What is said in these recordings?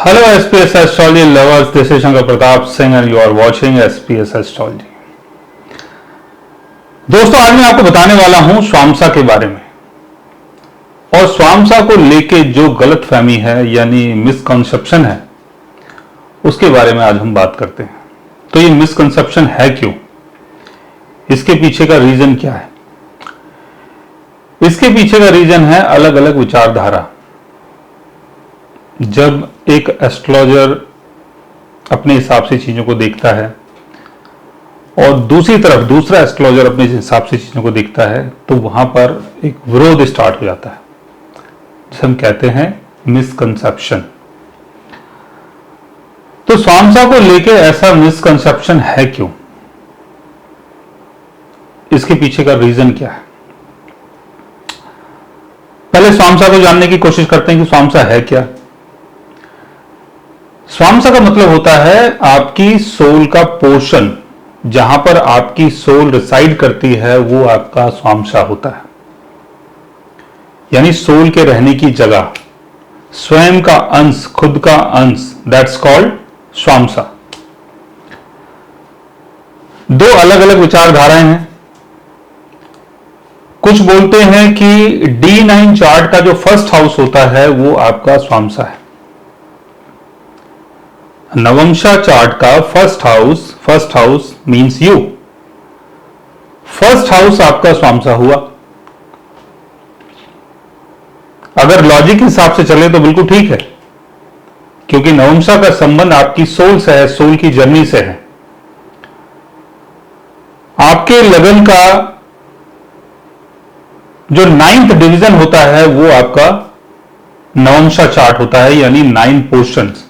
Hello SPS Astrology lovers, this is Shankar Pratap Singh and you are watching SPS Astrology। दोस्तों, आज मैं आपको बताने वाला हूं स्वामसा के बारे में और स्वामसा को लेके जो गलतफहमी है यानी मिसकंसेप्शन है उसके बारे में आज हम बात करते हैं। तो ये मिसकंसेप्शन है क्यों, इसके पीछे का रीजन क्या है? इसके पीछे का रीजन है अलग अलग विचारधारा। जब एक एस्ट्रोलॉजर अपने हिसाब से चीजों को देखता है और दूसरी तरफ दूसरा एस्ट्रोलॉजर अपने हिसाब से चीजों को देखता है तो वहां पर एक विरोध स्टार्ट हो जाता है, जिसे हम कहते हैं मिसकंसेप्शन। तो स्वामसा को लेके ऐसा मिसकंसेप्शन है क्यों, इसके पीछे का रीजन क्या है? पहले स्वामसा को जानने की कोशिश करते हैं कि स्वामसा है क्या। स्वामसा का मतलब होता है आपकी सोल का पोर्शन, जहां पर आपकी सोल रिसाइड करती है वो आपका स्वामसा होता है। यानी सोल के रहने की जगह, स्वयं का अंश, खुद का अंश, दैट्स कॉल्ड स्वामसा। दो अलग अलग विचारधाराएं हैं। कुछ बोलते हैं कि D9 चार्ट का जो फर्स्ट हाउस होता है वो आपका स्वामसा है। नवमशा चार्ट का first house means you, first house आपका स्वामसा हुआ। अगर लॉजिक के हिसाब से चले तो बिल्कुल ठीक है, क्योंकि नवमशा का संबंध आपकी सोल से है, सोल की जर्नी से है। आपके लगन का जो 9th डिवीजन होता है वो आपका नवमशा चार्ट होता है, यानी 9 पोर्शंस।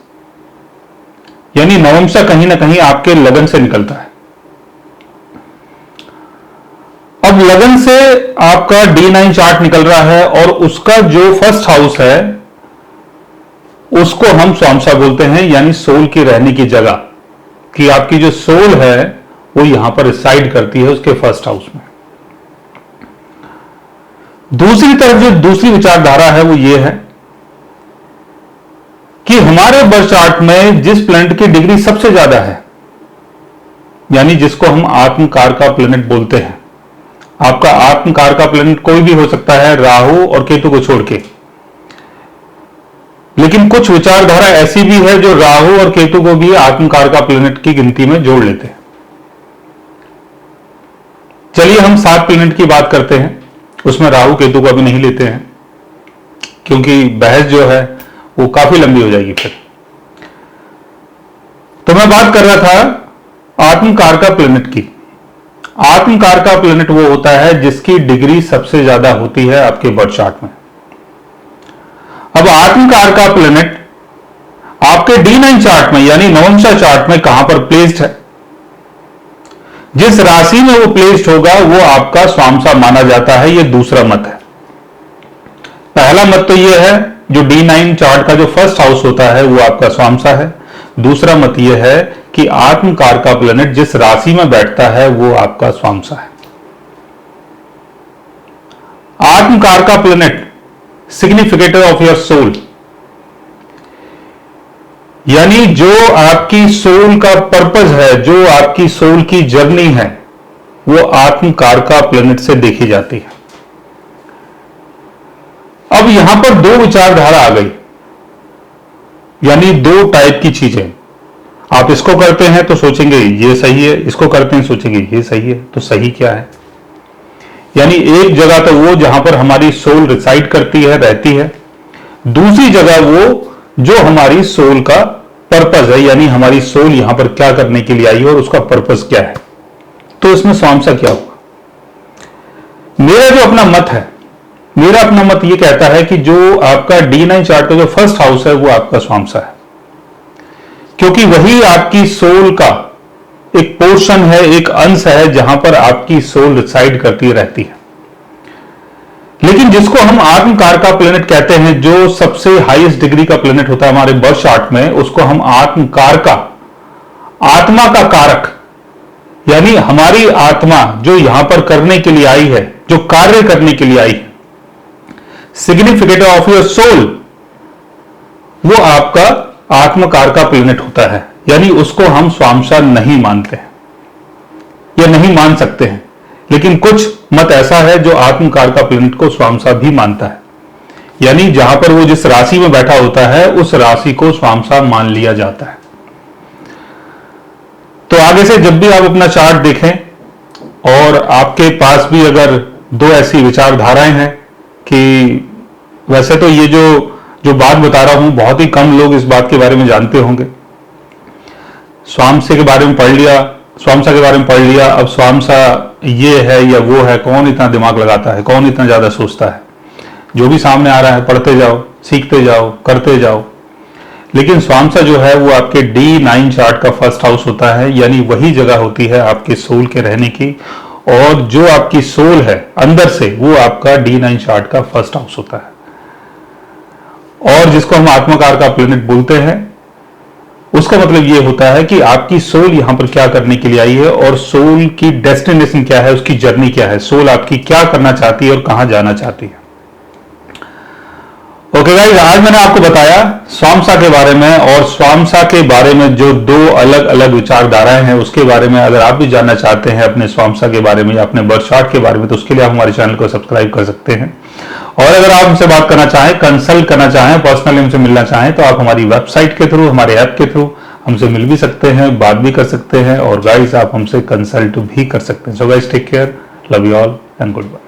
यानी नवमशा कहीं ना कहीं आपके लगन से निकलता है। अब लगन से आपका D9 चार्ट निकल रहा है और उसका जो फर्स्ट हाउस है उसको हम स्वामसा बोलते हैं, यानी सोल की रहने की जगह, कि आपकी जो सोल है वो यहां पर रिसाइड करती है उसके फर्स्ट हाउस में। दूसरी तरफ जो दूसरी विचारधारा है वो ये है कि हमारे बर्थ चार्ट में जिस प्लैनेट की डिग्री सबसे ज्यादा है, यानी जिसको हम आत्मकार का प्लैनेट बोलते हैं, आपका आत्मकार का प्लैनेट कोई भी हो सकता है राहु और केतु को छोड़ के, लेकिन कुछ विचारधारा ऐसी भी है जो राहु और केतु को भी आत्मकार का प्लैनेट की गिनती में जोड़ लेते हैं। चलिए हम 7 प्लैनेट की बात करते हैं, उसमें राहु केतु को अभी नहीं लेते हैं क्योंकि बहस जो है वो काफी लंबी हो जाएगी फिर। तो मैं बात कर रहा था आत्मकार का प्लैनेट की। आत्मकार का प्लैनेट वो होता है जिसकी डिग्री सबसे ज्यादा होती है आपके बर्थ चार्ट में। अब आत्मकार का प्लैनेट आपके D9 चार्ट में यानी नवमशा चार्ट में कहां पर प्लेस्ड है, जिस राशि में वो प्लेस्ड होगा वो आपका स्वामसा माना जाता है। ये दूसरा मत है। पहला मत तो ये है जो D9 चार्ट का जो फर्स्ट हाउस होता है वो आपका स्वामसा है। दूसरा मत ये है कि आत्मकार का प्लैनेट जिस राशि में बैठता है वो आपका स्वामसा है। आत्मकार का planet significator of your soul, यानी जो आपकी सोल का पर्पस है, जो आपकी सोल की जर्नी है, वो आत्मकार का प्लैनेट से देखी जाती है। अब यहां पर दो विचारधारा आ गई, यानी दो टाइप की चीजें। आप इसको करते हैं तो सोचेंगे ये सही है, इसको करते हैं सोचेंगे ये सही है। तो सही क्या है? यानी एक जगह तो वो जहां पर हमारी सोल रिसाइड करती है, रहती है। दूसरी जगह वो जो हमारी सोल का पर्पस है, यानी हमारी सोल यहां पर क्या करने के लिए आई है और उसका पर्पस क्या है। तो इसमें स्वामसा क्या हुआ? मेरा जो अपना मत है, मेरा अपना मत ये कहता है कि जो आपका D9 चार्ट का जो फर्स्ट हाउस है वो आपका स्वामसा है, क्योंकि वही आपकी सोल का एक पोर्शन है, एक अंश है, जहां पर आपकी सोल रिसाइड करती रहती है। लेकिन जिसको हम आत्मकार का प्लैनेट कहते हैं, जो सबसे हाईएस्ट डिग्री का प्लैनेट होता है हमारे बर्थ चार्ट में, उसको हम आत्मकार का, आत्मा का कारक, यानी हमारी आत्मा जो यहां पर करने के लिए आई है, जो कार्य करने के लिए आई है, सिग्निफिकेटर ऑफ योर सोल, वो आपका आत्मकार का प्लेनेट होता है, यानी उसको हम स्वांशा नहीं मानते हैं या नहीं मान सकते हैं। लेकिन कुछ मत ऐसा है जो आत्मकार का प्लेनेट को स्वांशा भी मानता है, यानी जहां पर वो जिस राशि में बैठा होता है उस राशि को स्वांशा मान लिया जाता है। तो आगे से जब भी आप अपना चार्ट देखें और आपके पास भी अगर दो ऐसी विचारधाराएं हैं कि वैसे तो ये जो बात बता रहा हूं बहुत ही कम लोग इस बात के बारे में जानते होंगे। स्वांशा के बारे में पढ़ लिया, अब स्वांशा ये है या वो है, कौन इतना दिमाग लगाता है, कौन इतना ज्यादा सोचता है। जो भी सामने आ रहा है पढ़ते जाओ, सीखते जाओ, करते जाओ। लेकिन स्वांशा जो है वो आपके D9 चार्ट का फर्स्ट हाउस होता है, यानी वही जगह होती है आपके सोल के रहने की, और जो आपकी सोल है अंदर से वो आपका D9 चार्ट का फर्स्ट हाउस होता है, और जिसको हम आत्मकार का प्लेनेट बोलते हैं। उसका मतलब ये होता है कि आपकी सोल यहां पर क्या करने के लिए आई है और सोल की डेस्टिनेशन क्या है, उसकी जर्नी क्या है, सोल आपकी क्या करना चाहती है और कहां जाना चाहती है। ओके गाइस, आज मैंने आपको बताया स्वांशा के बारे में, और स्वांशा के बारे में जो दो अलग अलग विचारधाराएं हैं उसके बारे में। अगर आप भी जानना चाहते हैं अपने स्वांशा के बारे में या अपने बर्थ चार्ट के बारे में, तो उसके लिए आप हमारे चैनल को सब्सक्राइब कर सकते हैं। और अगर आप हमसे बात करना चाहें, कंसल्ट करना चाहें, पर्सनली हमसे मिलना चाहें, तो आप हमारी वेबसाइट के थ्रू, हमारे ऐप के थ्रू हमसे मिल भी सकते हैं, बात भी कर सकते हैं, और गाइस आप हमसे कंसल्ट भी कर सकते हैं। So guys, take care, love you all and good bye.